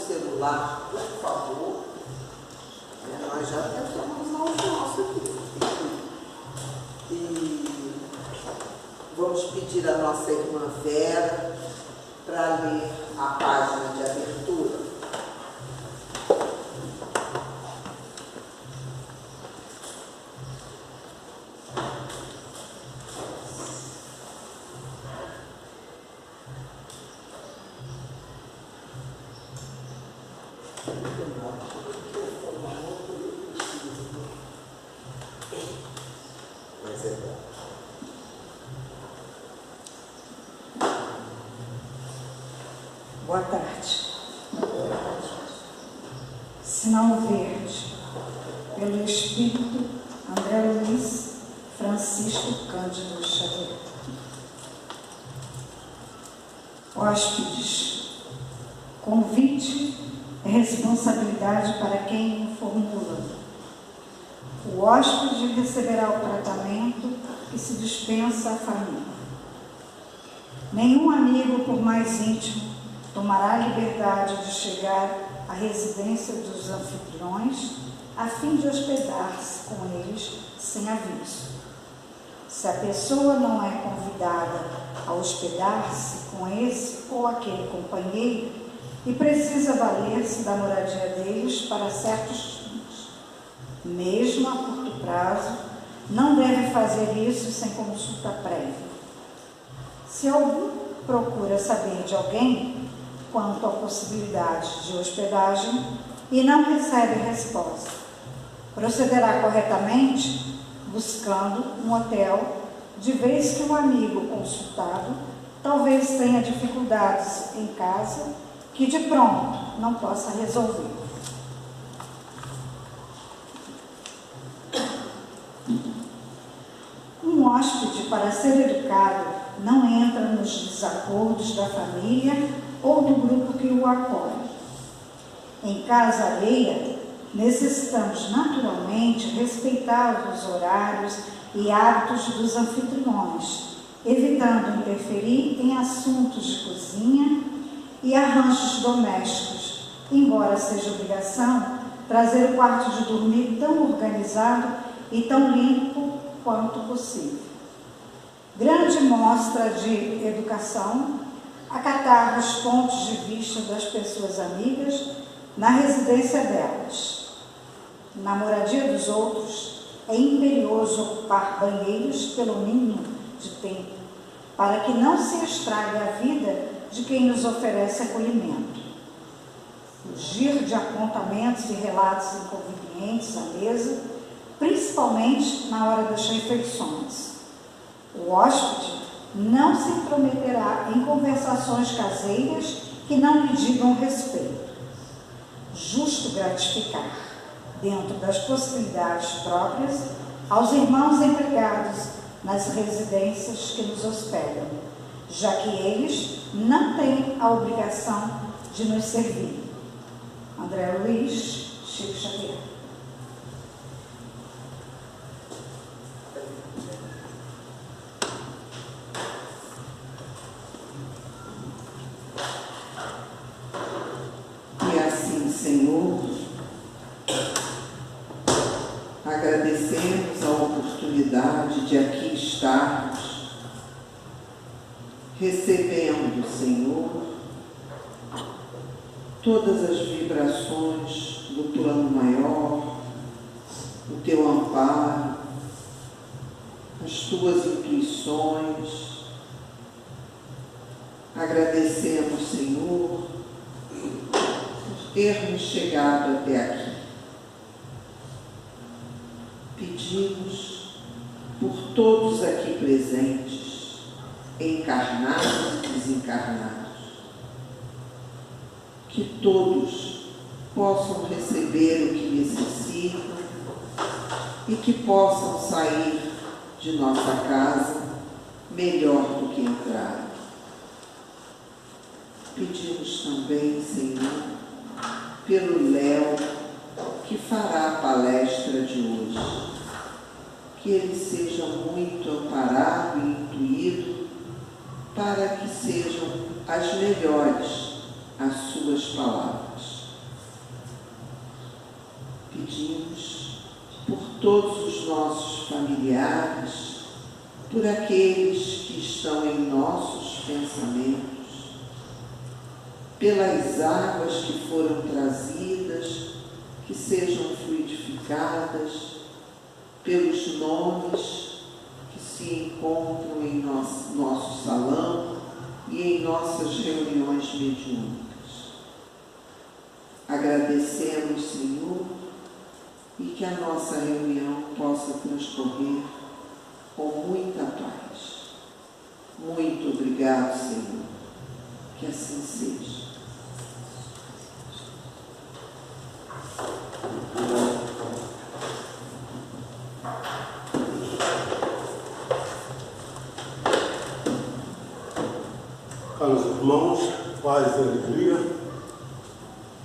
celular, por favor. Nós já tentamos usar o nosso aqui. E vamos pedir à nossa irmã Vera para ler a página de abertura. Boa tarde. Sinal verde, pelo Espírito André Luiz Francisco Cândido Xavier. Hóspedes, convite é responsabilidade para quem o formula. O hóspede receberá o tratamento que se dispensa à família. Nenhum amigo, por mais íntimo, tomará a liberdade de chegar à residência dos anfitriões a fim de hospedar-se com eles sem aviso. Se a pessoa não é convidada a hospedar-se com esse ou aquele companheiro e precisa valer-se da moradia deles para certos fins, mesmo a curto prazo, não deve fazer isso sem consulta prévia. Se algum procura saber de alguém quanto à possibilidade de hospedagem e não recebe resposta, procederá corretamente buscando um hotel, de vez que o amigo consultado talvez tenha dificuldades em casa que de pronto não possa resolver. Um hóspede, para ser educado, não entra nos desacordos da família ou do grupo que o acolhe. Em casa alheia, necessitamos naturalmente respeitar os horários e hábitos dos anfitriões, evitando interferir em assuntos de cozinha e arranjos domésticos, embora seja obrigação trazer o quarto de dormir tão organizado e tão limpo quanto possível. Grande mostra de educação, acatar os pontos de vista das pessoas amigas na residência delas. Na moradia dos outros, é imperioso ocupar banheiros pelo mínimo de tempo, para que não se estrague a vida de quem nos oferece acolhimento. Fugir de apontamentos e relatos inconvenientes à mesa, principalmente na hora das refeições. O hóspede não se intrometerá em conversações caseiras que não lhe digam respeito. Justo gratificar, dentro das possibilidades próprias, aos irmãos empregados nas residências que nos hospedam, já que eles não têm a obrigação de nos servir. André Luiz, Chico Xavier. Senhor, agradecemos a oportunidade de aqui estarmos, recebendo, Senhor, todas as vibrações do plano maior, o teu amparo, as tuas intuições. Agradecemos, Senhor, termos chegado até aqui. Pedimos por todos aqui presentes, encarnados e desencarnados, que todos possam receber o que necessitam e que possam sair de nossa casa melhor do que entraram. Pedimos também, Senhor, pelo Léo, que fará a palestra de hoje, que ele seja muito amparado e intuído para que sejam as melhores as suas palavras. pedimos por todos os nossos familiares, por aqueles que estão em nossos pensamentos, pelas águas que foram trazidas, que sejam fluidificadas, pelos nomes que se encontram em nosso salão e em nossas reuniões mediúnicas. Agradecemos, Senhor, e que a nossa reunião possa transcorrer com muita paz. Muito obrigado, Senhor. Que assim seja. Caros irmãos, paz e alegria,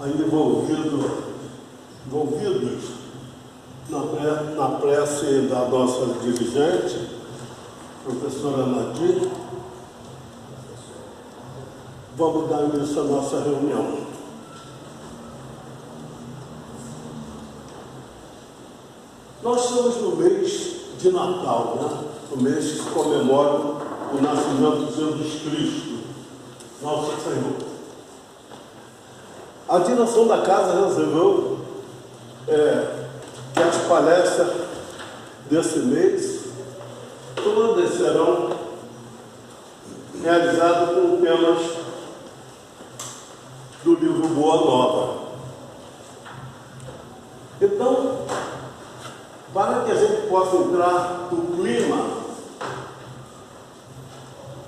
ainda envolvidos na prece da nossa dirigente, professora Nadir, vamos dar início à nossa reunião. Nós estamos no mês de Natal, né? O mês que comemora o nascimento de Jesus Cristo, nosso Senhor. A direção da casa resolveu que as palestras desse mês todas serão realizadas com temas do livro Boa Nova. Então, para que a gente possa entrar no clima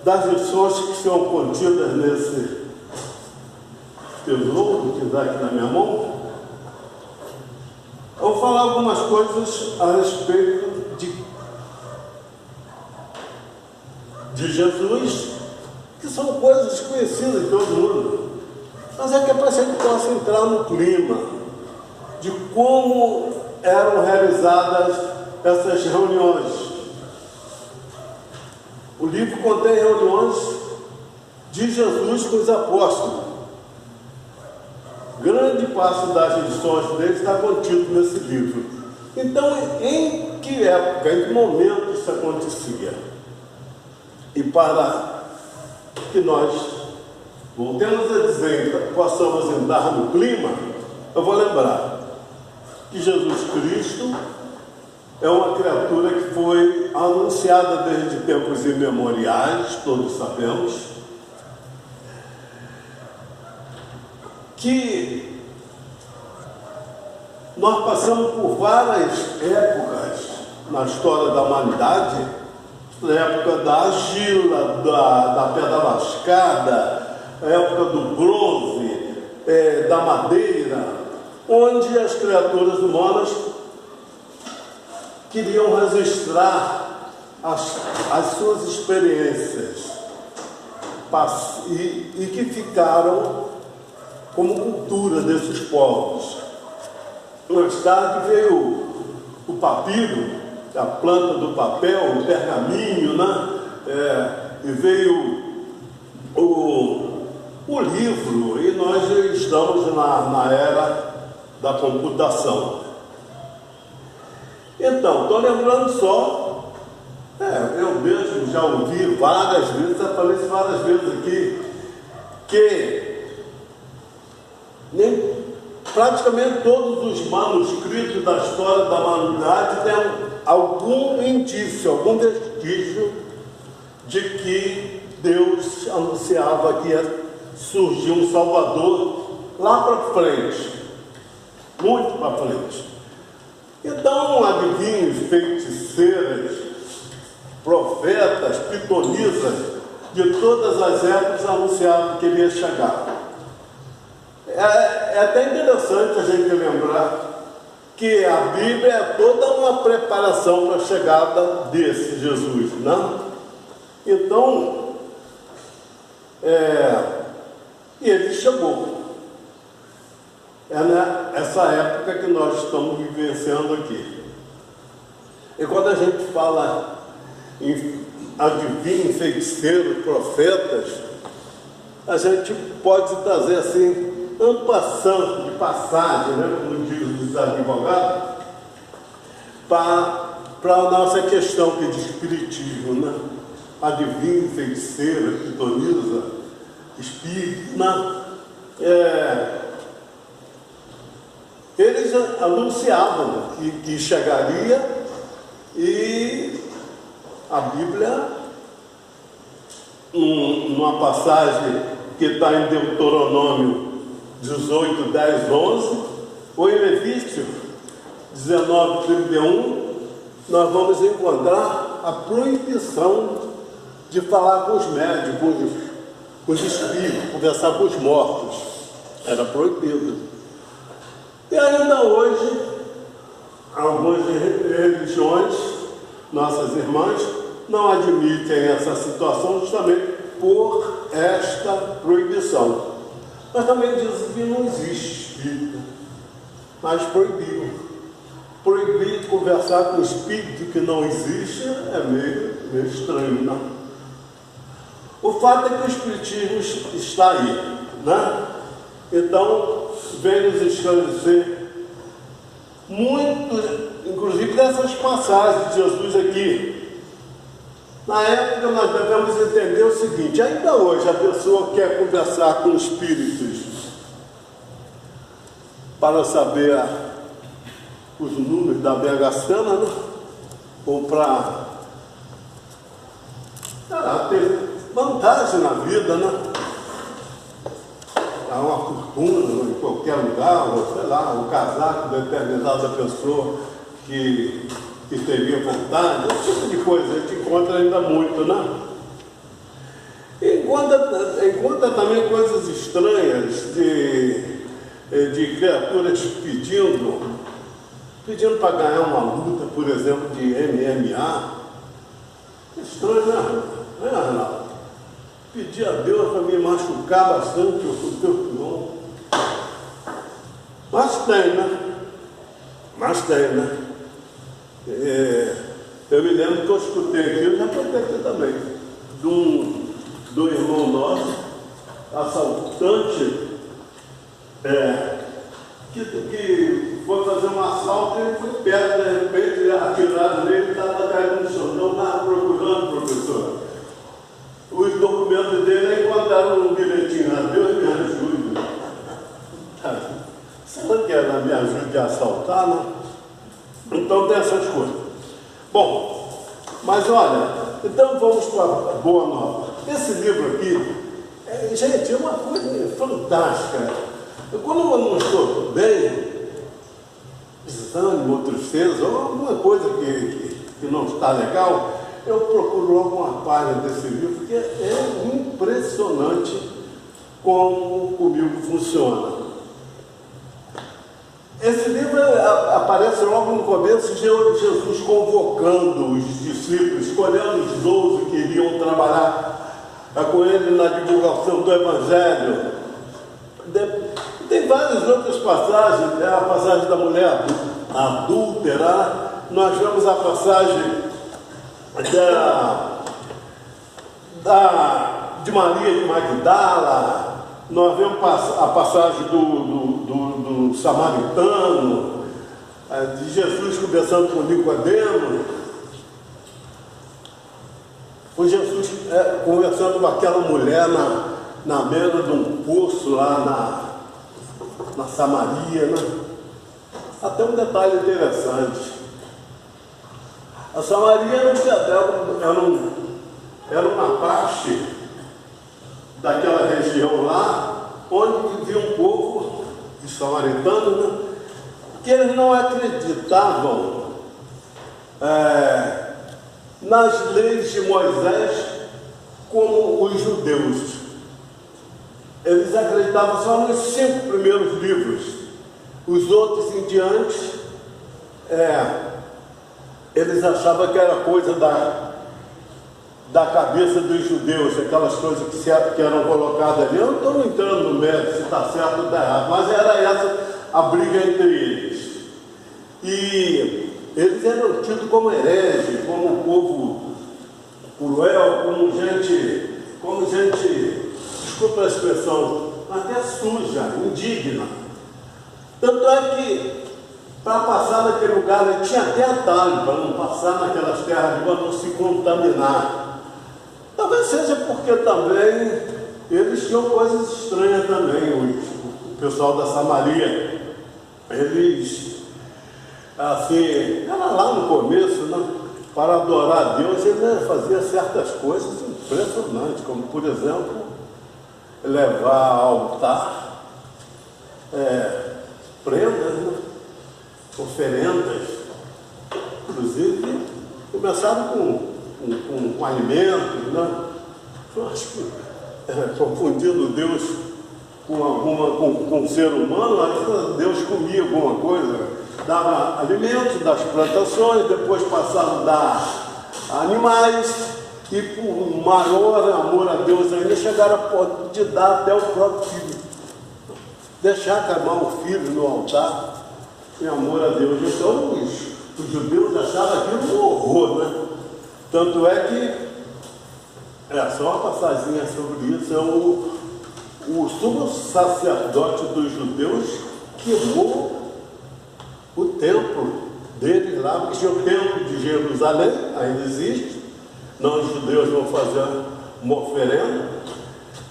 das lições que são contidas nesse tesouro que está aqui na minha mão, eu vou falar algumas coisas a respeito de Jesus, que são coisas conhecidas de todo mundo, mas é que é para que a gente possa entrar no clima de como eram realizadas essas reuniões. O livro contém reuniões de Jesus com os apóstolos. Grande parte das lições dele está contido nesse livro. Então, em que época, em que momento isso acontecia? E para que nós voltemos a dizer, possamos entrar no clima, eu vou lembrar que Jesus Cristo é uma criatura que foi anunciada desde tempos imemoriais, todos sabemos, que nós passamos por várias épocas na história da humanidade, a época da argila, da pedra lascada, a época do bronze, da madeira, onde as criaturas humanas queriam registrar as suas experiências e que ficaram como cultura desses povos. Mais tarde veio o papiro, a planta do papel, o pergaminho, né? E veio o livro, e nós estamos na era da computação. Então, estou lembrando só, eu mesmo já ouvi várias vezes, já falei isso várias vezes aqui, que praticamente todos os manuscritos da história da humanidade têm algum indício, algum vestígio de que Deus anunciava que ia surgir um Salvador lá para frente, muito para frente. Então, adivinhos, feiticeiras, profetas, pitonisas de todas as épocas anunciavam que ele ia chegar. É até interessante a gente lembrar que a Bíblia é toda uma preparação para a chegada desse Jesus, né? Então, e ele chegou. Essa época que nós estamos vivenciando aqui. E quando a gente fala em adivinho, feiticeiro, profetas, a gente pode trazer assim, passando de passagem, né, como diz os advogados, para a nossa questão que é de espiritismo, né? Adivinho, feiticeira, pitonisa, espírito, né? Eles anunciavam que chegaria, e a Bíblia, numa passagem que está em Deuteronômio 18, 10, 11, ou em Levítico 19, 31, nós vamos encontrar a proibição de falar com os médicos, com os espíritos, conversar com os mortos. Era proibido. E ainda hoje, algumas religiões, nossas irmãs, não admitem essa situação justamente por esta proibição. Mas também dizem que não existe espírito, mas proibiram. Proibir conversar com o espírito que não existe é meio estranho, não? O fato é que o espiritismo está aí, né? Então, vem nos esclarecer muito, inclusive dessas passagens de Jesus aqui. Na época, nós devemos entender o seguinte: ainda hoje a pessoa quer conversar com espíritos para saber os números da Mega Sena, né? Ou para ter vantagem na vida, né? Dar uma fortuna em qualquer lugar, ou sei lá, o casaco determinado da pessoa que teria vontade, esse tipo de coisa a gente encontra ainda muito, né? Encontra também coisas estranhas de criaturas pedindo para ganhar uma luta, por exemplo, de MMA. Estranho, né, Renato? Pedir a Deus para me machucar bastante o teu irmão. Mas tem, né? Eu me lembro que eu escutei aqui, eu já contei aqui também, do irmão nosso, assaltante, que foi fazer um assalto e ele foi perto, de repente, atiraram nele, estava caindo no chão. Não estava procurando, professor. Os documentos dele encontraram um bilhetinho lá: Deus me ajude. Será que ela me ajude a assaltar, né? Então tem essas coisas. Bom, mas olha, então vamos para a boa nova. Esse livro aqui, gente, é uma coisa fantástica. Quando eu não estou bem, desânimo, tristeza, ou alguma coisa que não está legal, eu procuro alguma página desse livro, porque é impressionante como comigo funciona. Esse livro aparece logo no começo, Jesus convocando os discípulos, escolhendo os 12 que iriam trabalhar com ele na divulgação do Evangelho. Tem várias outras passagens, a passagem da mulher adúltera, nós vemos a passagem de Maria de Magdala, nós vemos a passagem do samaritano, de Jesus conversando com Nicodemo, com Jesus conversando com aquela mulher na beira de um poço lá na Samaria, né? Até um detalhe interessante: a Samaria era uma parte daquela região lá, onde vivia um povo de samaritano, né? Que eles não acreditavam nas leis de Moisés como os judeus. Eles acreditavam só nos 5 primeiros livros. Os outros em diante, eles achavam que era coisa da cabeça dos judeus, aquelas coisas que eram colocadas ali. Eu não estou entrando no mérito se está certo ou está errado, mas era essa a briga entre eles. E eles eram tidos como hereges, como um povo cruel, como gente, desculpa a expressão, até suja, indigna. Tanto é que para passar naquele lugar, né? Tinha até atalho para não passar naquelas terras, para não se contaminar. Talvez seja porque também eles tinham coisas estranhas também, o pessoal da Samaria. Eles, assim, era lá no começo, né? Para adorar a Deus, ele fazia certas coisas impressionantes, como, por exemplo, levar ao altar prendas, né? Oferendas. Inclusive, começaram com alimentos, né? Eu acho que confundindo Deus com o ser humano, acho que Deus comia alguma coisa. Dava alimentos das plantações, depois passaram a dar animais, e por maior amor a Deus ainda chegaram a ponto de dar até o próprio filho. Deixar queimar o filho no altar em amor a Deus. Então os judeus achavam aquilo um horror, né? Tanto é que, só uma passaginha sobre isso, o sumo sacerdote dos judeus queimou o templo deles lá, porque tinha o templo de Jerusalém, ainda existe, não, os judeus vão fazer uma oferenda,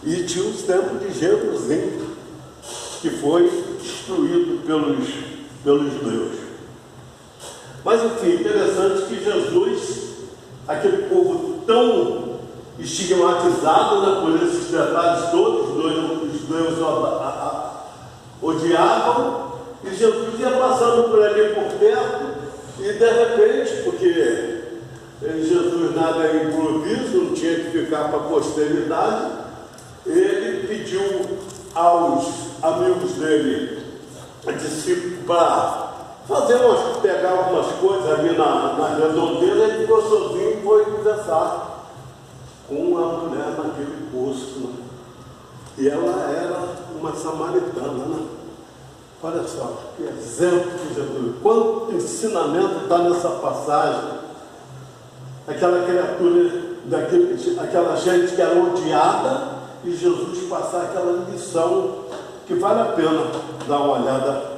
e tinha o templo de Jerusalém, que foi destruído pelos judeus. Mas enfim, interessante que Jesus, aquele povo tão estigmatizado, né, por esses detalhes todos, os judeus odiavam, e Jesus ia passando por ali por perto, e de repente, porque Jesus nada é improviso, não tinha que ficar para a posteridade, ele pediu aos amigos dele, discípulos, para pegar algumas coisas ali na redondeira, ele ficou sozinho e foi conversar com uma mulher naquele poço, né? E ela era uma samaritana, né? Olha só, que exemplo de Jesus. Quanto ensinamento está nessa passagem. Aquela criatura, aquela gente que era odiada, e Jesus passar aquela lição que vale a pena dar uma olhada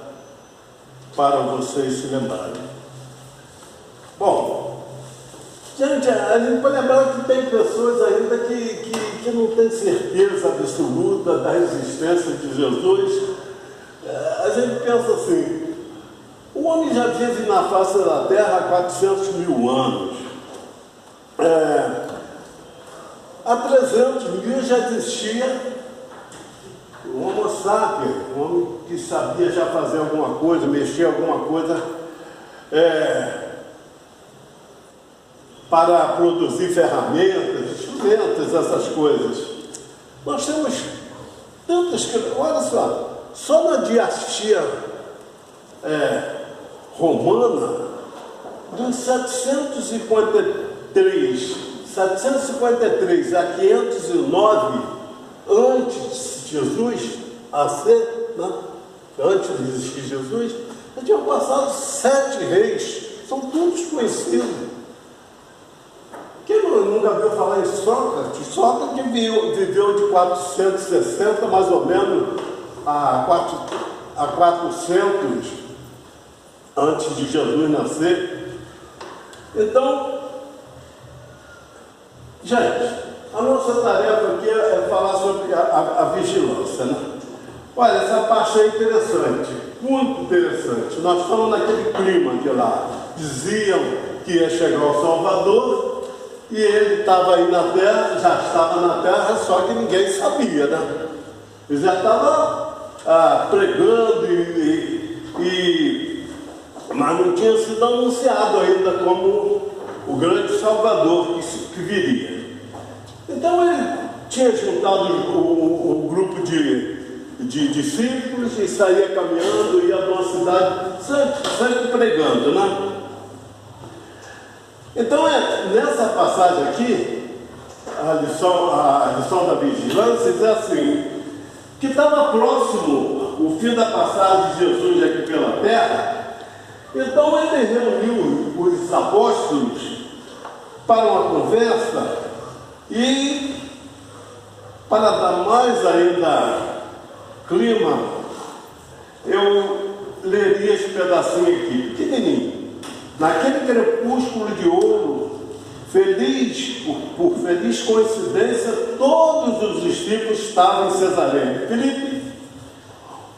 para vocês se lembrarem. Bom, gente, a gente pode lembrar que tem pessoas ainda que não têm certeza absoluta da existência de Jesus. A gente pensa assim, o homem já vive na face da terra há 400 mil anos. Há 300 mil já existia o Homo sapiens, um homem que sabia já fazer alguma coisa, mexer alguma coisa para produzir ferramentas, instrumentos, essas coisas. Nós temos tantas coisas. Olha só na dinastia romana, dos 753 a 509 antes de Jesus antes de existir Jesus, já tinham passado 7 reis, são todos conhecidos. Quem nunca viu falar em Sócrates? Sócrates viveu de 460 mais ou menos a 400 antes de Jesus nascer. Então, gente, a nossa tarefa aqui é falar sobre a vigilância, né? Olha, essa parte é interessante, muito interessante. Nós estamos naquele clima de lá. Diziam que ia chegar o Salvador, e ele estava aí na terra, já estava na terra, só que ninguém sabia, né? Ele já estava pregando, mas não tinha sido anunciado ainda como o grande Salvador que viria. Então ele tinha juntado o grupo de discípulos e saía caminhando, ia de uma cidade, sempre pregando, né? Então nessa passagem aqui, a lição da vigilância diz assim, que estava próximo o fim da passagem de Jesus aqui pela terra. Então ele reuniu os apóstolos para uma conversa, e para dar mais ainda clima, eu leria esse pedacinho aqui, pequenininho. Naquele crepúsculo de ouro, por feliz coincidência, todos os discípulos estavam em Cesareia Filipe,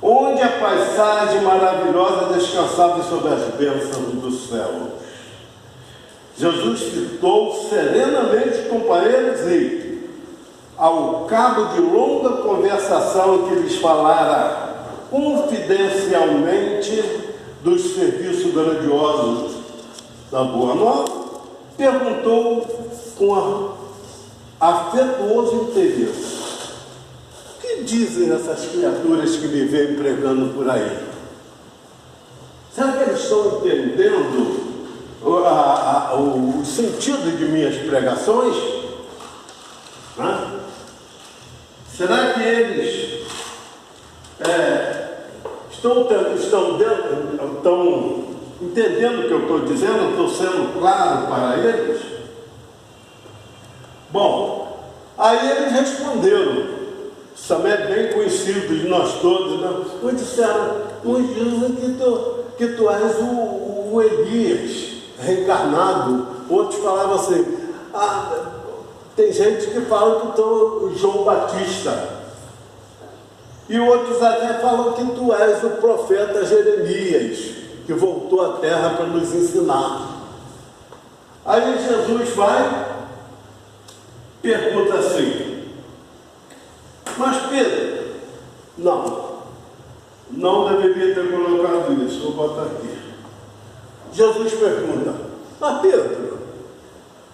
onde a paisagem maravilhosa descansava sobre as bênçãos do céu. Jesus fitou serenamente com eles e, ao cabo de longa conversação em que lhes falara confidencialmente dos serviços grandiosos da Boa Nova, perguntou com afetuoso interesse: o que dizem essas criaturas que me vêm pregando por aí? Será que eles estão entendendo o sentido de minhas pregações? Será que eles estão entendendo o que eu estou dizendo? Estou sendo claro para eles? Bom, aí eles responderam, isso também é bem conhecido de nós todos, né? Uns disseram, uns dizem que tu és o Elias reencarnado. Outros falavam assim, tem gente que fala que tu é o João Batista, e outros até falam que tu és o profeta Jeremias, que voltou à terra para nos ensinar. Aí Jesus vai, pergunta assim, mas Pedro, não deveria ter colocado isso, vou botar aqui. Jesus pergunta, mas Pedro,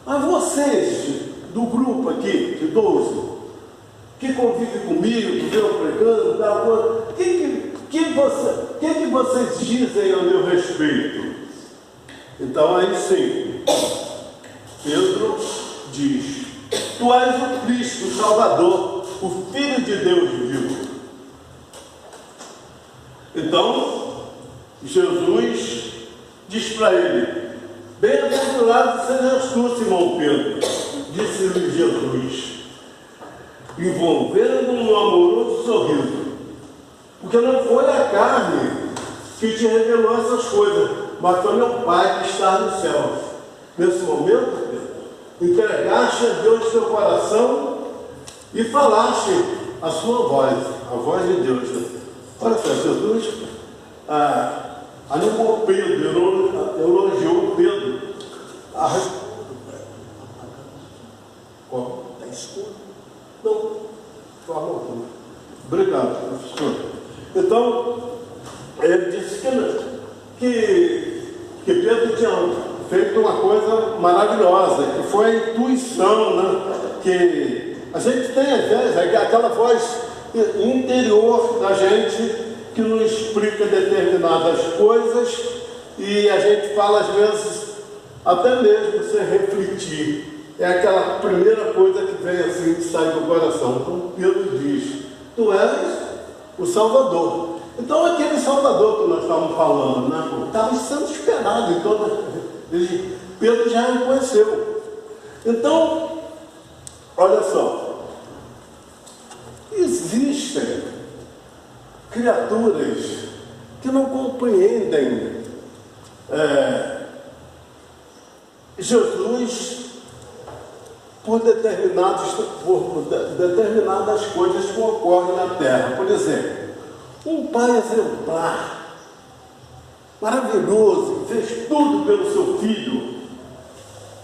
mas vocês do grupo aqui, de 12, que convive comigo, que eu pregando, o que vocês dizem a meu respeito? Então aí sim, Pedro diz, tu és o Cristo, o Salvador, o Filho de Deus vivo. Então, Jesus diz para ele, bem-aventurado sejas tu, Simão Pedro, disse-lhe Jesus, envolvendo um amoroso sorriso, porque não foi a carne que te revelou essas coisas, mas foi meu Pai que está no céu. Nesse momento, Pedro, entregaste a Deus teu coração e falaste a sua voz, a voz de Deus. Olha só, Jesus animou Pedro, elogiou Pedro. Está escuro? Não, forma. Obrigado, professor. Então, ele disse que Pedro tinha feito uma coisa maravilhosa, que foi a intuição, né? Que a gente tem às vezes aquela voz interior da gente que nos explica determinadas coisas e a gente fala às vezes até mesmo sem refletir. É aquela primeira coisa que vem assim, que sai do coração. Então Pedro diz, tu és o Salvador. Então aquele Salvador que nós estávamos falando, né? Estava sendo esperado, então Pedro já reconheceu. Então, olha só, existem criaturas que não compreendem Jesus por determinadas coisas que ocorrem na Terra. Por exemplo, um pai exemplar, maravilhoso, fez tudo pelo seu filho,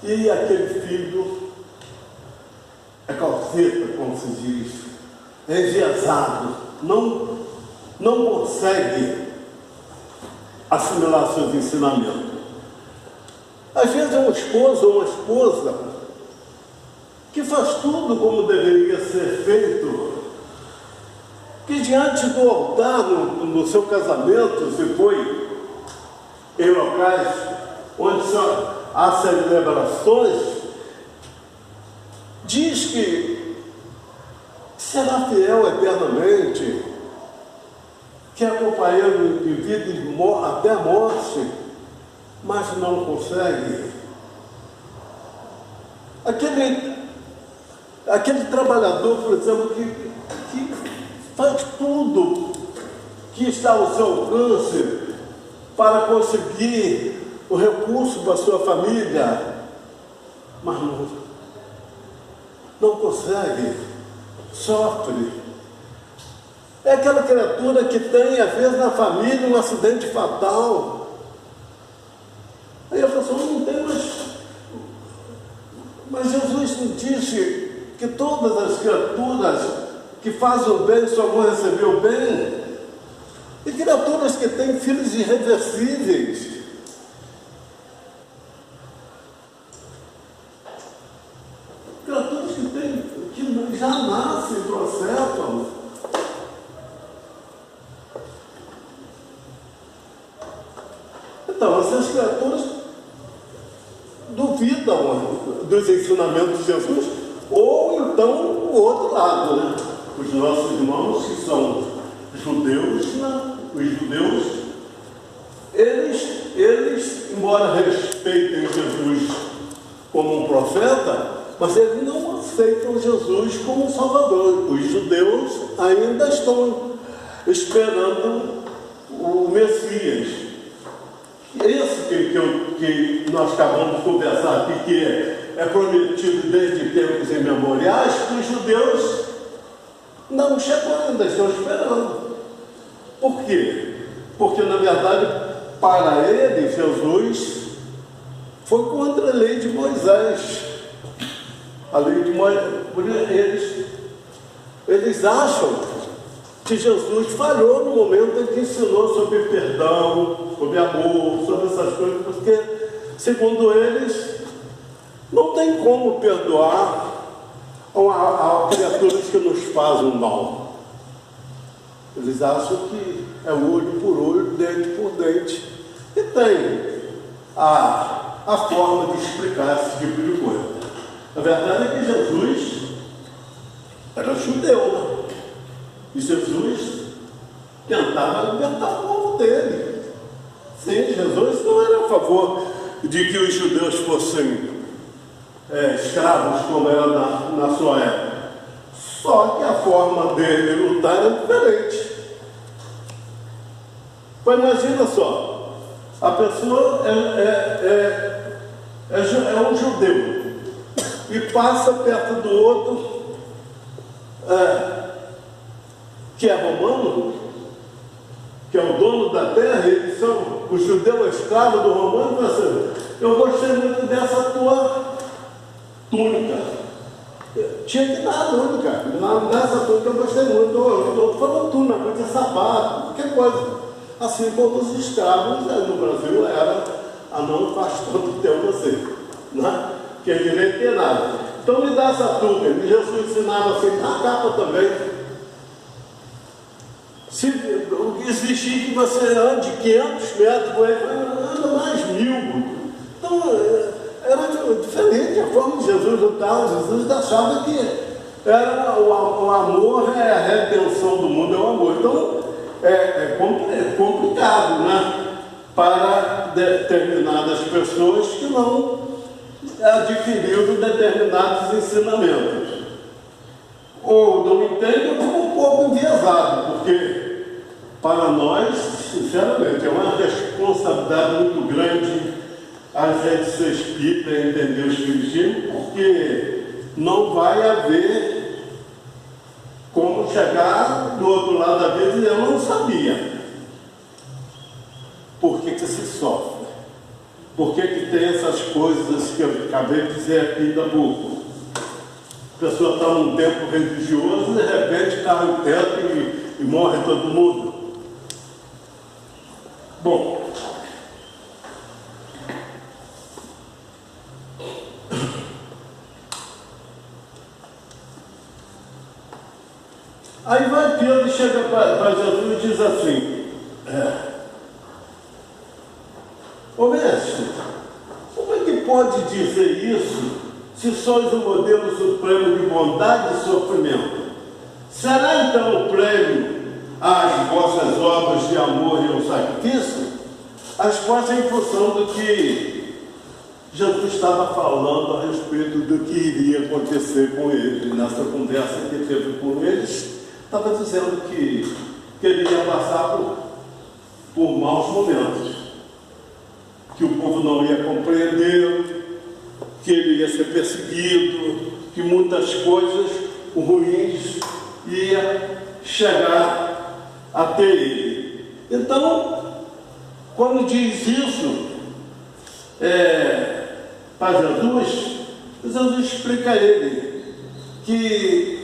e aquele filho é calceta, como se diz, é enviesado, não consegue assimilar seus ensinamentos. Às vezes é um esposo ou uma esposa que faz tudo como deveria ser feito, que diante do altar no seu casamento, se foi em locais onde há celebrações, diz que será fiel eternamente, que é companheiro de vida até a morte, mas não consegue. Aquele trabalhador, por exemplo, que faz tudo que está ao seu alcance para conseguir o recurso para a sua família, mas não consegue, sofre. É aquela criatura que tem, às vezes, na família um acidente fatal. Aí a pessoa não tem, mas Jesus disse que todas as criaturas que fazem o bem só vão receber o bem. E criaturas que têm filhos irreversíveis. Criaturas que já nascem, processam. Então, essas criaturas duvidam dos ensinamentos de Jesus, ou então o outro lado, né? Os nossos irmãos que são judeus, né? Os judeus, eles, embora respeitem Jesus como um profeta, mas eles não aceitam Jesus como um salvador. Os judeus ainda estão esperando o Messias. Esse que nós acabamos de conversar aqui, que é prometido desde tempos imemoriais, os judeus não chegou ainda, estão esperando. Por quê? Porque, na verdade, para eles, Jesus foi contra a lei de Moisés. A lei de Moisés, eles acham que Jesus falhou no momento em que ensinou sobre perdão, sobre amor, sobre essas coisas, porque, segundo eles, não tem como perdoar a criaturas que nos fazem mal. Eles acham que é olho por olho, dente por dente. E tem a forma de explicar esse tipo de coisa. A verdade é que Jesus era judeu, né? E Jesus tentava libertar o povo dele. Sim, Jesus não era a favor de que os judeus fossem escravos, como era na sua época. Só que a forma dele lutar era diferente. Pois imagina só, a pessoa é um judeu e passa perto do outro que é romano, que é o dono da terra, eles são o judeu escravo do romano, e assim, eu gostei muito dessa tua túnica. Tinha que dar a túnica, nessa túnica eu gostei muito, eu falando túnica, coisa de sapato, qualquer coisa. Assim como os escravos no Brasil era, não faz tanto tempo assim, né? Que ele nem tem nada. Então me dá essa túnica, e Jesus ensinava assim, na capa também. Se exigir que você ande 500 metros, anda mais 1000. Então, era diferente a forma de Jesus lutar. Jesus achava que o amor é a redenção do mundo, é o amor. Então, é complicado, né? Para determinadas pessoas que não adquiriram determinados ensinamentos. Ou não entendem, ou um pouco enviesado, porque para nós, sinceramente, é uma responsabilidade muito grande a gente ser espírita e entender o espiritismo, porque não vai haver como chegar do outro lado da vida e eu não sabia. Por que se sofre? Por que tem essas coisas que eu acabei de dizer aqui ainda há pouco? A pessoa está num tempo religioso e de repente cai o teto e morre todo mundo. Bom, aí vai Pedro e chega para Jesus e diz assim: ô mestre, como é que pode dizer isso se sois o modelo supremo de bondade e sofrimento? Será então o prêmio às vossas obras de amor e ao sacrifício? A resposta é em função do que Jesus estava falando a respeito do que iria acontecer com ele. Nessa conversa que teve com eles, estava dizendo que ele ia passar por maus momentos. povo não ia compreender, que ele ia ser perseguido, que muitas coisas ruins iam chegar até ele. Então, quando diz isso para Jesus explica a ele que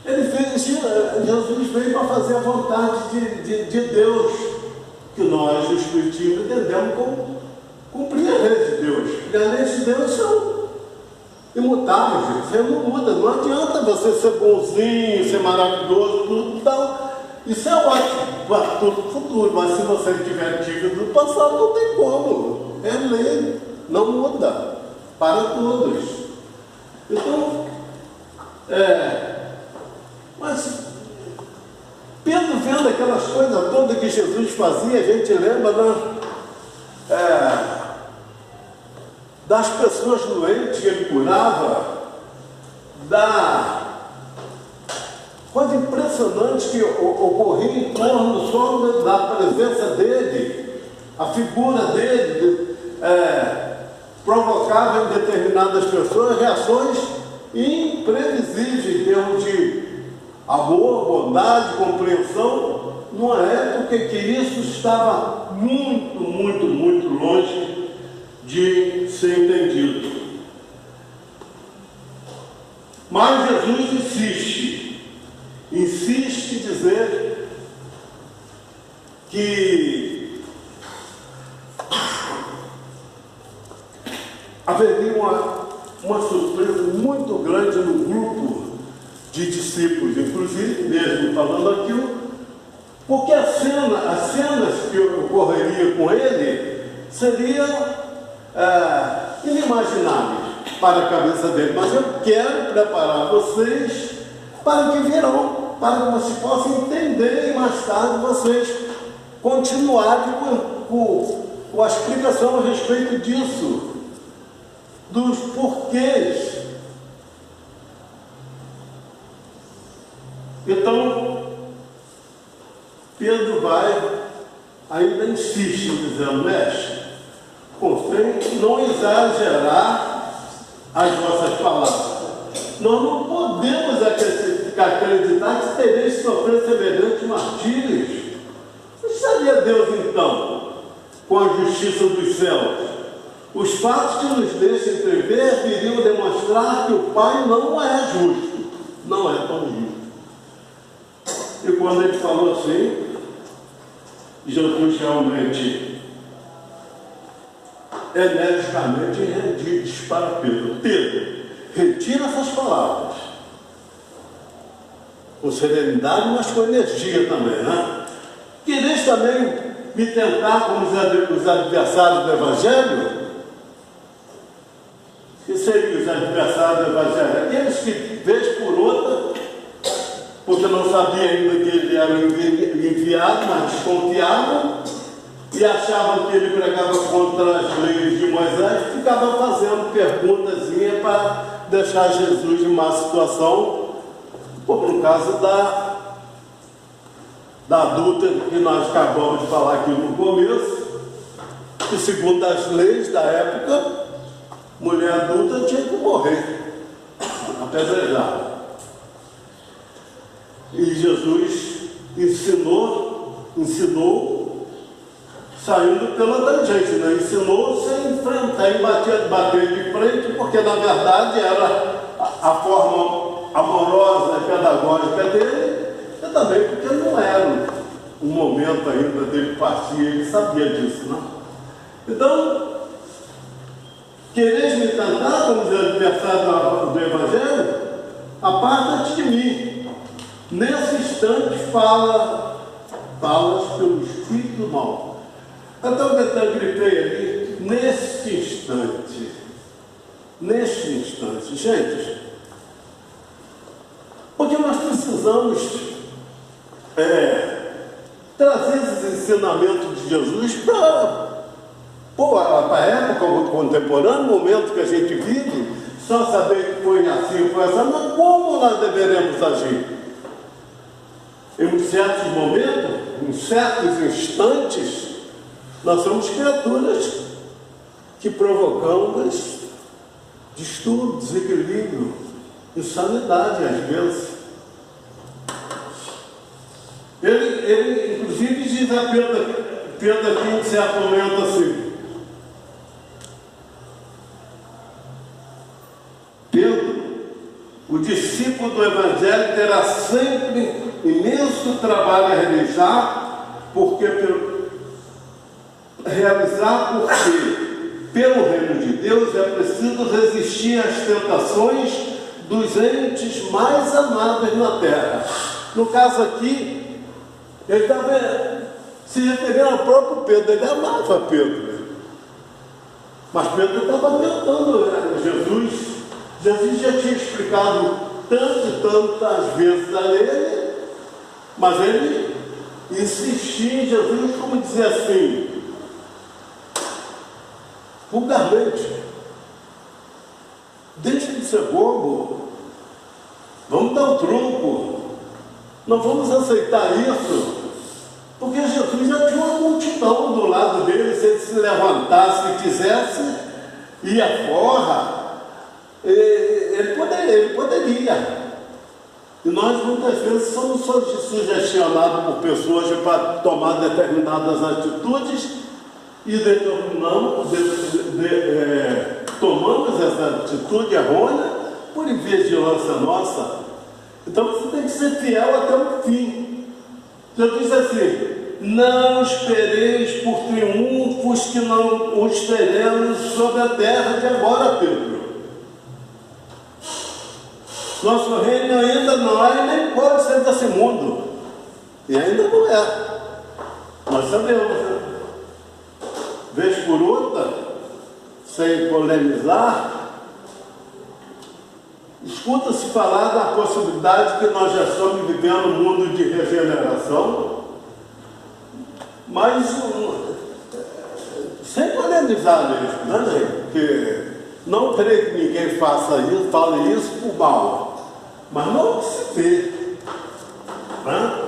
Jesus veio para fazer a vontade de Deus, que nós, os espiritistas, entendemos como cumprir a lei de Deus. E as leis de Deus são imutáveis, gente. Você não muda, não adianta você ser bonzinho, ser maravilhoso, tudo. Então, isso é ótimo para tudo o futuro, mas se você tiver dívida do passado, não tem como. É lei, não muda para todos. Então, mas Pedro vendo aquelas coisas todas que Jesus fazia, a gente lembra, das pessoas doentes que ele curava, da coisa impressionante que ocorria em torno só da presença dele, a figura dele provocava em determinadas pessoas reações imprevisíveis em termos de amor, bondade, compreensão, numa época que isso estava muito, muito, muito longe de ser entendido. Mas Jesus insiste em dizer que haveria uma surpresa muito grande no grupo de discípulos, inclusive mesmo falando aquilo, porque as cenas que ocorreriam com ele seriam inimagináveis para a cabeça dele. Mas eu quero preparar vocês para que virão, para que vocês possam entender e mais tarde vocês continuarem com a explicação a respeito disso, dos porquês. Então, Pedro ainda insiste em dizer, mestre, confere não exagerar as vossas palavras. Nós não podemos acreditar que tereis sofrer semelhantes martírios. O que estaria Deus então com a justiça dos céus? Os fatos que nos deixam entrever viriam demonstrar que o Pai não é justo, não é tão justo. E quando ele falou assim, Jesus realmente energicamente diz para Pedro, retira essas palavras com serenidade, mas com energia também, né? Quereis também me tentar como os adversários do Evangelho? Que seriam os adversários do Evangelho? Aqueles que, vez por outra, porque não sabia ainda que ele era enviado, mas desconfiavam e achavam que ele pregava contra as leis de Moisés, ficava fazendo perguntazinha para deixar Jesus em má situação, por causa da adulta que nós acabamos de falar aqui no começo, que segundo as leis da época, mulher adulta tinha que morrer, apedrejada. E Jesus ensinou saindo pela tangente, né? Ensinou sem enfrentar e bater de frente, porque na verdade era a forma amorosa e pedagógica dele, e também porque não era o momento ainda dele partir, ele sabia disso, né? Então, quereis me tentar, como diz o adversário do Evangelho, aparta-te de mim. Nesse instante falas pelo Espírito do Mal. Então eu gritei ali, neste instante, gente, porque nós precisamos trazer esses ensinamentos de Jesus para a época contemporânea, no momento que a gente vive, só saber que foi assim, foi assim, mas como nós deveremos agir? Em certos momentos, em certos instantes, nós somos criaturas que provocamos distúrbio, desequilíbrio, insanidade às vezes. Ele inclusive diz a Pedro aqui em certo momento assim: Pedro, o discípulo do Evangelho, terá sempre imenso trabalho a realizar, porque pelo reino de Deus é preciso resistir às tentações dos entes mais amados na terra. No caso aqui, ele estava se referindo ao próprio Pedro. Ele amava Pedro, mas Pedro estava tentando Jesus. Jesus já tinha explicado tantas vezes a ele, mas ele insistia em Jesus, como dizer assim, vulgarmente: deixa de ser bobo, vamos dar um truco, não vamos aceitar isso, porque Jesus já tinha uma multidão do lado dele. Se ele se levantasse e quisesse ir à forra, ele poderia. E nós muitas vezes somos sugestionados por pessoas para tomar determinadas atitudes e tomamos essa atitude errônea por invigilância nossa. Então você tem que ser fiel até o fim. Jesus diz assim: não espereis por triunfos que não os teremos sobre a terra de agora, Pedro. Nosso reino ainda não é, nem pode ser desse mundo. E ainda não é. Nós sabemos, né? Vez por outra, sem polemizar, escuta-se falar da possibilidade que nós já estamos vivendo um mundo de regeneração, mas sem polemizar mesmo, né, gente? Porque não creio que ninguém faça isso, fale isso por mal, mas não se vê, né?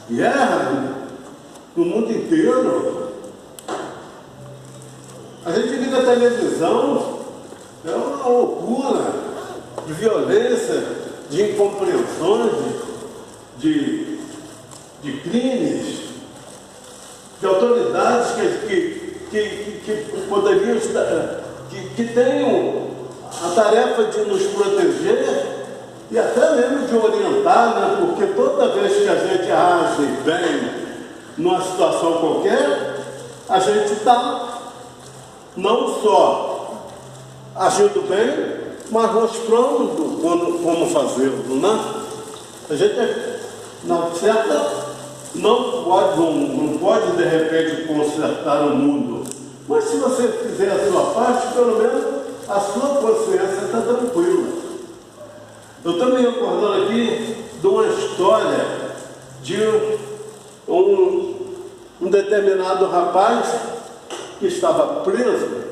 Guerra no mundo inteiro. A gente liga a televisão, é uma loucura de violência, de incompreensões, de crimes, de autoridades que poderiam estar, que tenham a tarefa de nos proteger e até mesmo de orientar, né? Porque toda vez que a gente age bem numa situação qualquer, a gente está não só agindo bem, mas mostrando como fazê-lo, né? A gente não pode de repente consertar o mundo, mas se você fizer a sua parte, pelo menos a sua consciência está tranquila. Eu estou me recordando aqui de uma história de um determinado rapaz que estava preso,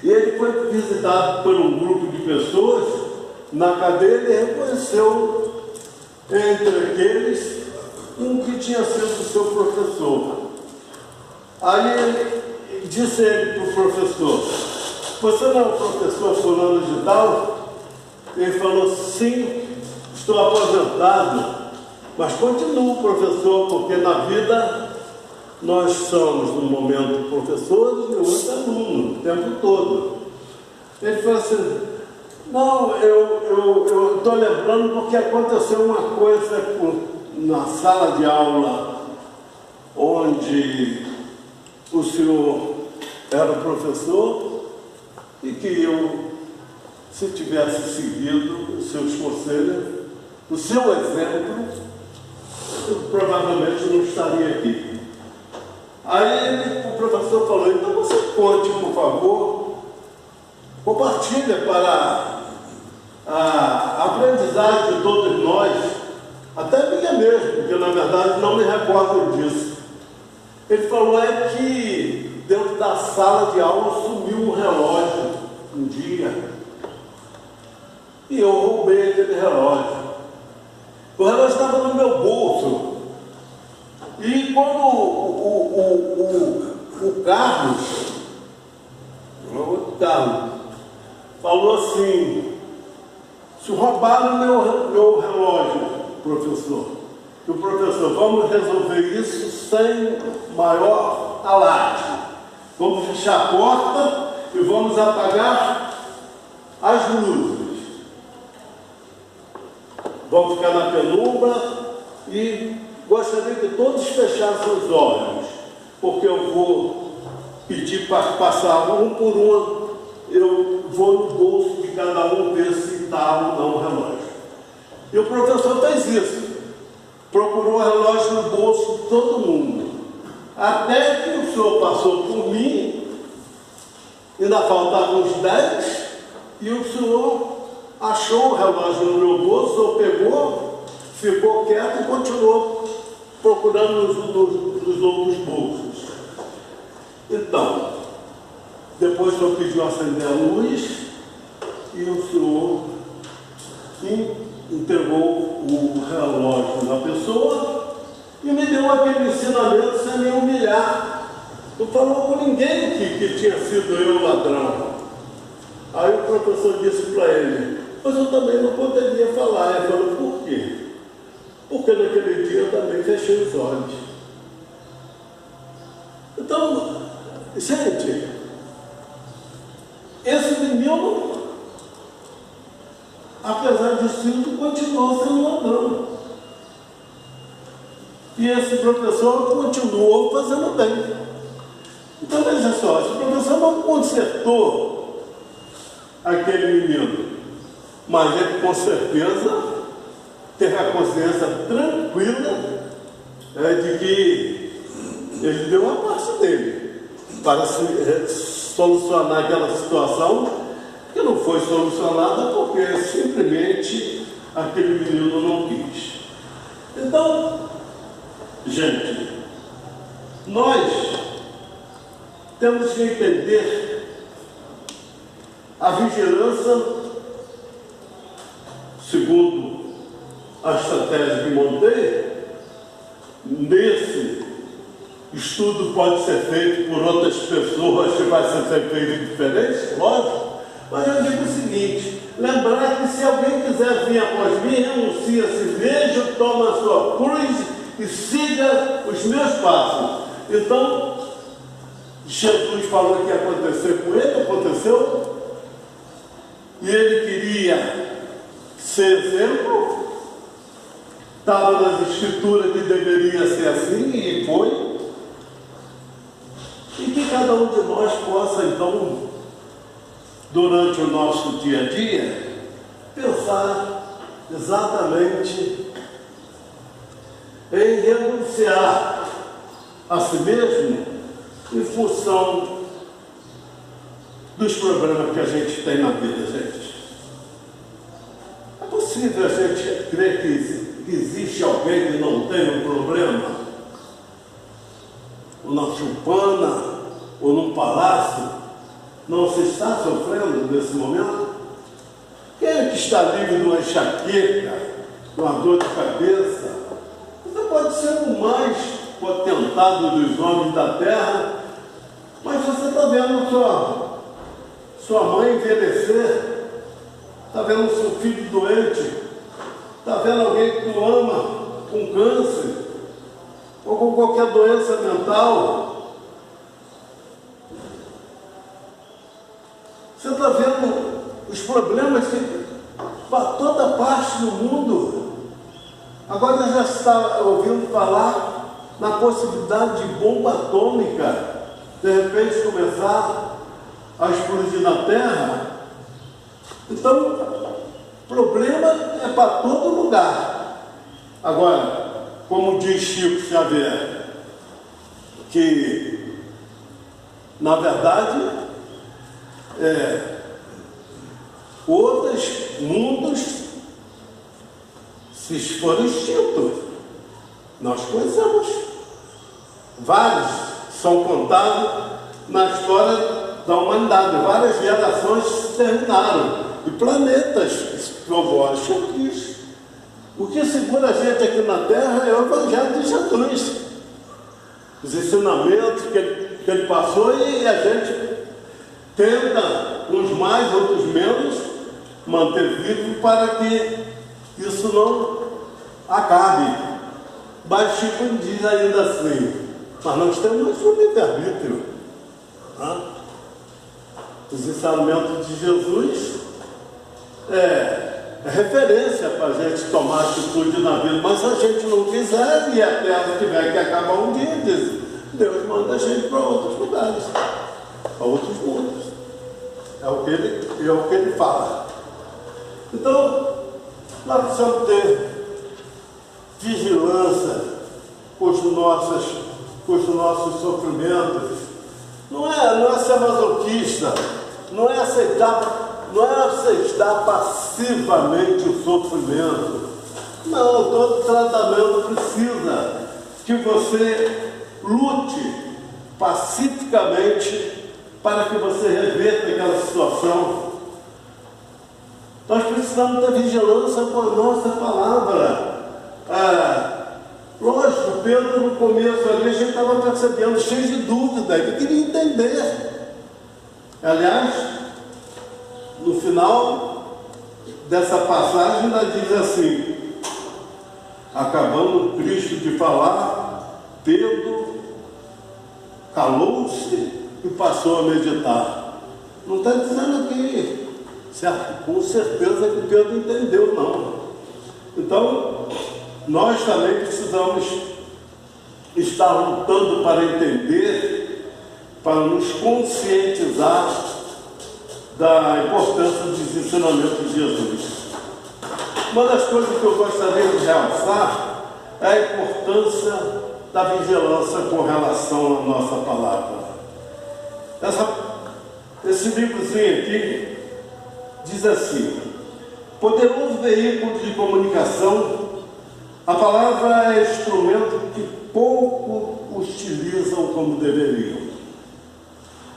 e ele foi visitado por um grupo de pessoas na cadeia. Ele reconheceu entre aqueles um que tinha sido seu professor. Aí ele disse para o professor: você não é o professor fulano de tal? Ele falou: sim, estou aposentado, mas continuo professor, porque na vida nós somos, no momento, professores e outro aluno, o tempo todo. Ele falou assim: não, eu estou lembrando porque aconteceu uma coisa na sala de aula, onde o senhor era professor, e que eu, se tivesse seguido os seus conselhos, o seu exemplo, eu provavelmente não estaria aqui. Aí o professor falou: então você conte, por favor, compartilha para a aprendizagem de todos nós, até minha mesmo, porque na verdade não me recordo disso. Ele falou: é que dentro da sala de aula sumiu um relógio um dia, e eu roubei aquele relógio. O relógio estava no meu bolso. E quando o Carlos, Carlos, falou assim: se roubaram meu relógio, professor, e o professor, vamos resolver isso sem maior alarde. Vamos fechar a porta e vamos apagar as luzes. Vamos ficar na penumbra e gostaria que todos fechassem os olhos, porque eu vou pedir para passar um por um, eu vou no bolso de cada um ver se está ou não o relógio. E o professor fez isso, procurou o relógio no bolso de todo mundo, até que o senhor passou por mim, ainda faltavam uns 10, e o senhor achou o relógio no meu bolso, o senhor pegou, ficou quieto e continuou procurando nos outros bolsos. Então, depois eu pedi acender a luz e o senhor entregou o relógio na pessoa e me deu aquele ensinamento sem me humilhar. Não falou com ninguém que tinha sido eu o ladrão. Aí o professor disse para ele: mas eu também não poderia falar. Ele falou: por quê? Porque naquele dia eu também fechei os olhos. Então, gente, esse menino, apesar de tudo, continuou sendo ladrão. E esse professor continuou fazendo bem. Então, veja só, esse professor não consertou aquele menino, mas ele com certeza teve a consciência tranquila de que ele deu a parte dele para solucionar aquela situação, que não foi solucionada porque simplesmente aquele menino não quis. Então, gente, nós temos que entender a vigilância, segundo a estratégia que montei. Nesse estudo pode ser feito por outras pessoas, que vai ser feito diferente, lógico, mas eu digo o seguinte: lembrar que se alguém quiser vir após mim, renuncie a si mesmo, toma a sua cruz e siga os meus passos. Então, Jesus falou que ia acontecer com ele, aconteceu, e ele queria ser exemplo, estava nas escrituras que deveria ser assim, e foi. E que cada um de nós possa, então, durante o nosso dia a dia, pensar exatamente em renunciar a si mesmo em função dos problemas que a gente tem na vida, gente. É possível a gente crer que existe alguém que não tem um problema? Ou na choupana, ou num palácio, não se está sofrendo nesse momento? Quem é que está livre de uma enxaqueca, de uma dor de cabeça? Você pode ser o mais potentado dos homens da terra, mas você está vendo sua mãe envelhecer, está vendo seu filho doente, está vendo alguém que tu ama com câncer, ou com qualquer doença mental. Você está vendo os problemas para toda parte do mundo. Agora já está ouvindo falar na possibilidade de bomba atômica, de repente começar a explodir na Terra. Então, problema é para todo lugar. Agora, como diz Chico Xavier, que na verdade outros mundos se foram extintos. Nós conhecemos vários, são contados na história da humanidade. Várias gerações se terminaram e planetas se povoaram. O que segura a gente aqui na Terra é o Evangelho de Jesus, os ensinamentos que ele passou, e a gente tenta uns mais, outros menos, manter vivo para que isso não acabe. Mas Chico diz ainda assim, mas nós temos um livre-arbítrio. Os ensinamentos de Jesus é referência para a gente tomar atitude na vida, mas se a gente não quiser e a terra tiver que acabar um dia, diz, Deus manda a gente para outros lugares, para outros mundos. É o que ele fala. Então, nós precisamos ter vigilância com os nossos sofrimentos. Não é ser masoquista, não é aceitar passivamente o sofrimento. Não, todo tratamento precisa que você lute pacificamente para que você reverta aquela situação. Nós precisamos ter vigilância com a nossa palavra. Lógico, Pedro no começo ali a gente estava percebendo, cheio de dúvida, ele queria entender. Aliás, no final dessa passagem ainda diz assim, acabando Cristo de falar, Pedro calou-se e passou a meditar. Não está dizendo aqui, certo? Com certeza que Pedro entendeu, não. Então, nós também precisamos estar lutando para entender, para nos conscientizar da importância dos ensinamentos de Jesus. Uma das coisas que eu gostaria de realçar é a importância da vigilância com relação à nossa palavra. Esse livrozinho aqui diz assim, poderoso veículo de comunicação, a palavra é instrumento que pouco utilizam como deveriam.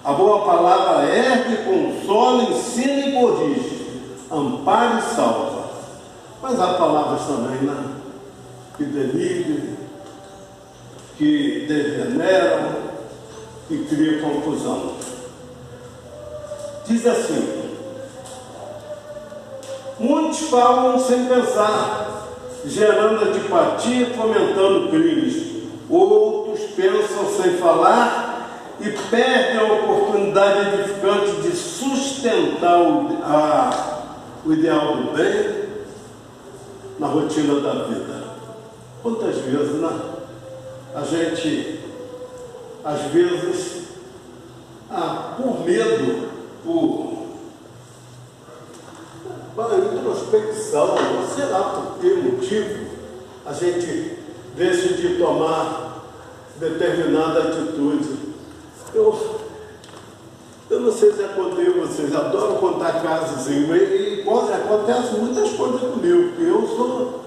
A boa palavra ergue, consola, ensina e corrige, ampara e salva. Mas há palavras também, né? Que denigram, que degeneram, que criam confusão. Diz assim, muitos falam sem pensar, gerando antipatia e fomentando crimes. Outros pensam sem falar e perdem a oportunidade edificante de sustentar o ideal do bem na rotina da vida. Quantas vezes, né? A gente, às vezes, por medo, por introspecção, será por que motivo a gente deixa de tomar determinada atitude. Eu não sei se aconteceu, vocês adoram contar casos e acontece muitas coisas comigo, porque eu sou,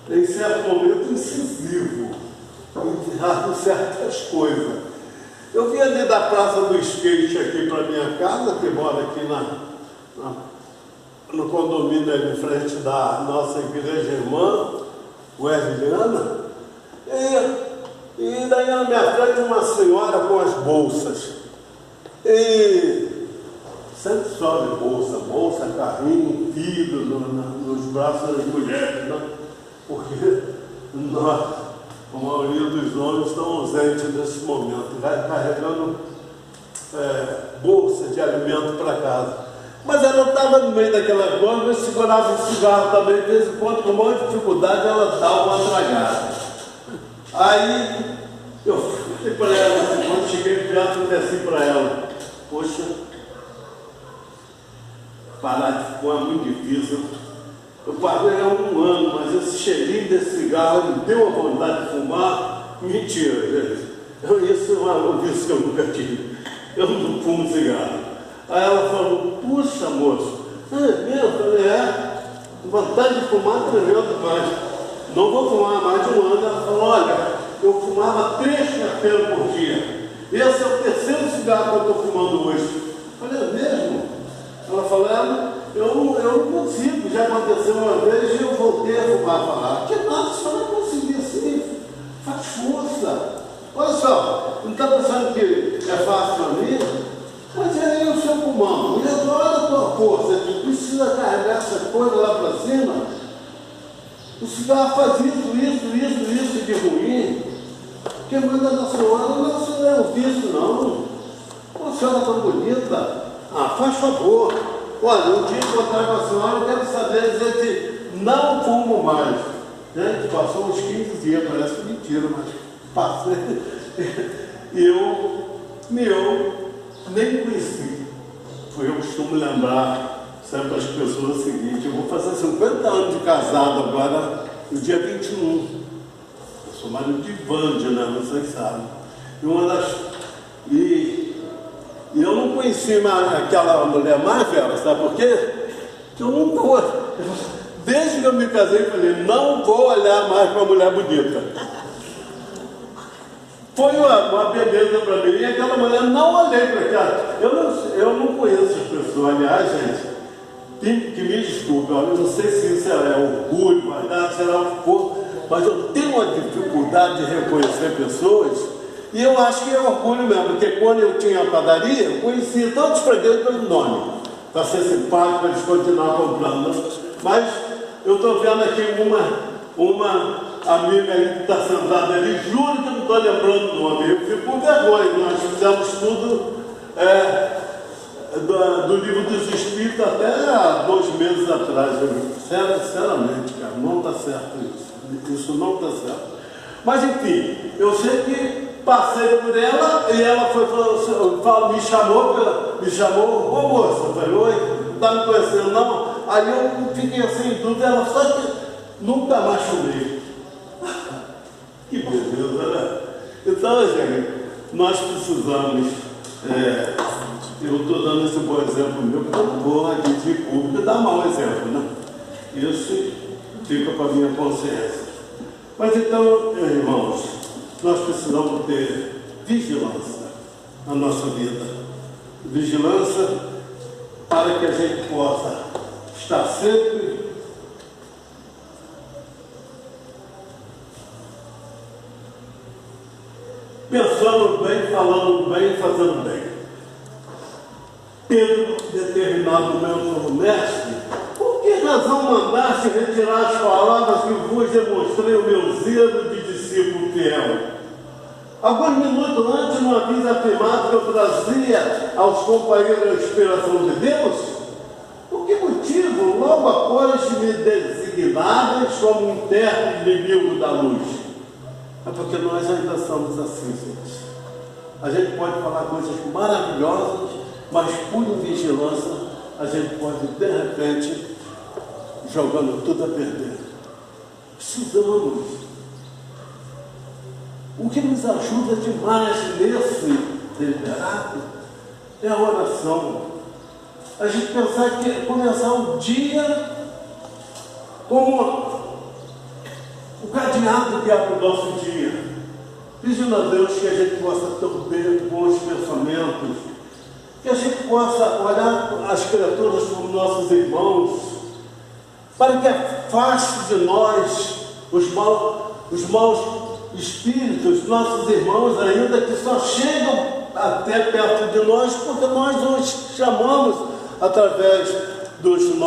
em certo momento, incisivo em certas coisas. Eu vim ali da Praça do Skate aqui para minha casa, que mora aqui no condomínio ali em frente da nossa igreja irmã, Wesleyana, e daí na minha frente uma senhora com as bolsas. E sempre sobe bolsa, carrinho, filho nos braços das mulheres, né? Porque a maioria dos homens estão ausentes nesse momento, vai carregando bolsa de alimento para casa. Mas ela estava no meio daquela coisa, mas segurava um cigarro também, de vez em quando, com maior dificuldade, ela dava uma tragada. Aí eu falei para ela, quando cheguei perto, eu desci para ela, poxa, parar de fumar é muito difícil. Eu parei há 1 ano, mas esse cheirinho desse cigarro me deu a vontade de fumar. Mentira, gente. Isso é um vício que eu nunca tive. Eu não fumo cigarro. Aí ela falou, puxa, moço, é mesmo? Eu falei, vontade de fumar tremendo, mas não vou fumar há mais de 1 ano. Ela falou, olha, eu fumava 3 carteiras por dia. Esse é o 3º cigarro que eu estou fumando hoje. Eu falei, é mesmo? Ela falou, eu não consigo, já aconteceu uma vez e eu voltei a fumar. Falar, que nada, só não consegui assim, faz força. Olha só, não está pensando que é fácil para mim? Mas aí o senhor seu comando. E olha a tua força, tu precisa carregar essa coisa lá para cima. O cigarro faz isso de ruim. Quem manda na senhora não é o vício, não. Pô, a senhora tão bonita. Ah, faz favor. Olha, um dia encontrar com a senhora, eu quero saber dizer que não fumo mais. Gente, passou uns 15 dias, parece mentira, mas passei. Eu nem conheci. Eu costumo lembrar sempre as pessoas o seguinte: eu vou fazer 50 anos de casado agora, no dia 21. Eu sou marido de Vândia, né? Vocês sabem. E eu não conheci aquela mulher mais, Vera, sabe por quê? Porque eu não vou. Desde que eu me casei, eu falei: não vou olhar mais para uma mulher bonita. Foi uma beleza para mim. E aquela mulher, não olhei para cá. Eu não conheço as pessoas. Aliás, gente, que me desculpe, eu não sei se isso é orgulho, vaidade, será o que for, mas eu tenho uma dificuldade de reconhecer pessoas, e eu acho que é orgulho mesmo, porque quando eu tinha a padaria, eu conhecia todos os fregueses pelo nome, para ser simpático, para eles continuar comprando. Mas eu estou vendo aqui uma amiga aí que está sentada ali, juro que eu não estou lembrando o nome, eu fico com vergonha. Nós fizemos tudo do Livro dos Espíritos até há 2 meses atrás. Sinceramente, cara, não está certo isso não está certo. Mas enfim, eu sei que passei por ela e ela me chamou, ô moça, eu falei: oi, não está me conhecendo não? Aí eu fiquei assim em dúvida, ela só que nunca mais fumei. Que beleza, né? Então, gente, nós precisamos, eu estou dando esse bom exemplo meu, porque eu não vou aqui de público dar mau exemplo, né? Isso fica para a minha consciência. Mas então, irmãos, nós precisamos ter vigilância na nossa vida. Vigilância para que a gente possa estar sempre pensando bem, falando bem, fazendo bem. Pedro, determinado momento, mestre, por que razão mandaste retirar as palavras que vos demonstrei o meu zelo de discípulo fiel? Alguns minutos antes não havias afirmado que eu trazia aos companheiros a inspiração de Deus? Por que motivo, logo após me designavas como intérprete inimigo da luz? É porque nós ainda somos assim, gente. A gente pode falar coisas maravilhosas, mas por invigilância, a gente pode, de repente, jogando tudo a perder. Precisamos. O que nos ajuda demais nesse temperado é a oração. A gente pensar que começar o dia como o cadeado que abre o nosso dia, pedindo a Deus que a gente possa ter bons pensamentos, que a gente possa olhar as criaturas como nossos irmãos, para que afaste de nós os maus espíritos, nossos irmãos ainda, que só chegam até perto de nós porque nós os chamamos através dos nossos